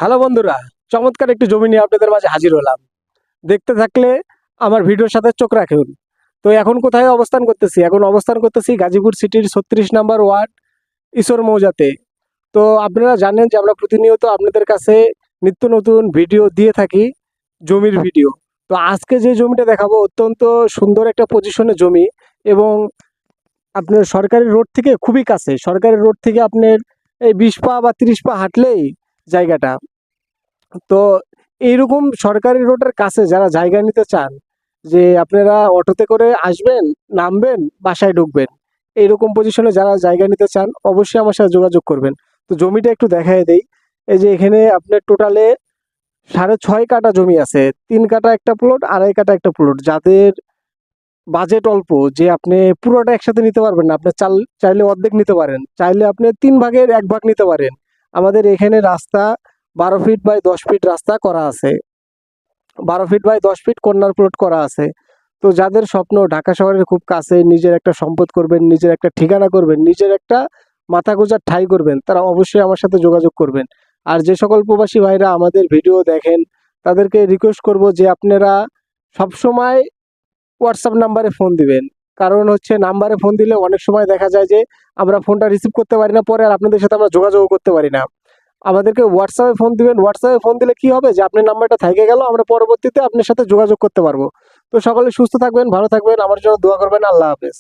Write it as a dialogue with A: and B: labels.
A: Hello বন্ধুরা, চমৎকার একটি জমি নিয়ে আপনাদের মাঝে হাজির হলাম। দেখতে থাকলে আমার ভিডিওর সাথে চোখ রাখুন। তো এখন কোথায় অবস্থান করতেছি? এখন অবস্থান করতেছি গাজীপুর সিটির ৩৬ নম্বর ওয়ার্ড ঈশ্বর মৌজাতে। তো আপনারা জানেন যে আমরা প্রতিনিয়ত আপনাদের কাছে নিত্য নতুন ভিডিও দিয়ে থাকি, জমির ভিডিও। তো আজকে যে জমিটা দেখাবো অত্যন্ত সুন্দর একটা পজিশনে জমি, এবং আপনার সরকারি রোড থেকে খুবই কাছে। সরকারি রোড থেকে আপনার এই ২০ পা বা ৩০ পা হাঁটলেই জায়গাটা। তো এইরকম সরকারি রোডের কাছে যারা জায়গা নিতে চান, যে আপনারা অটোতে করে আসবেন, নামবেন, বাসায় ঢুকবেন, এইরকম পজিশনে যারা জায়গা নিতে চান অবশ্যই আমার সাথে যোগাযোগ করবেন। তো জমিটা একটু দেখায় দেই। এই যে এখানে আপনার টোটালে ৬.৫ কাঠা জমি আছে। ৩ কাঠা একটা প্লট, ২.৫ কাঠা একটা প্লট। যাদের বাজেট অল্প, যে আপনি পুরোটা একসাথে নিতে পারবেন না, আপনি চাইলে অর্ধেক নিতে পারেন, চাইলে আপনি ৩ ভাগের ১ ভাগ নিতে পারেন। আমাদের এখানে রাস্তা ১২ ফিট বাই ১০ ফিট রাস্তা করা আছে। ১২ feet by ১০ feet corner plot করা আছে। তো যাদের স্বপ্ন ঢাকা শহরের খুব কাছে নিজের একটা সম্পদ করবেন, নিজের একটা ঠিকানা করবেন, নিজের একটা মাথা গোঁজার ঠাঁই করবেন, তারা অবশ্যই আমার সাথে যোগাযোগ করবেন। আর যে সকল প্রবাসী ভাইরা আমাদের ভিডিও দেখেন, তাদেরকে রিকোয়েস্ট করব যে আপনারা সবসময় হোয়াটসঅ্যাপ নাম্বারে ফোন দিবেন। কারণ হচ্ছে নাম্বারে ফোন দিলে অনেক সময় দেখা যায় যে আমরা ফোনটা রিসিভ করতে পারি না, পরে আর আপনাদের সাথে আমরা যোগাযোগও করতে পারি না। আমাদেরকে হোয়াটসঅ্যাপে ফোন দিবেন। হোয়াটসঅ্যাপে ফোন দিলে কি হবে, যে আপনার নাম্বারটা থেকে গেল, আমরা পরবর্তীতে আপনার সাথে যোগাযোগ করতে পারবো। তো সকলে সুস্থ থাকবেন, ভালো থাকবেন, আমার জন্য দোয়া করবেন। আল্লাহ হাফেজ।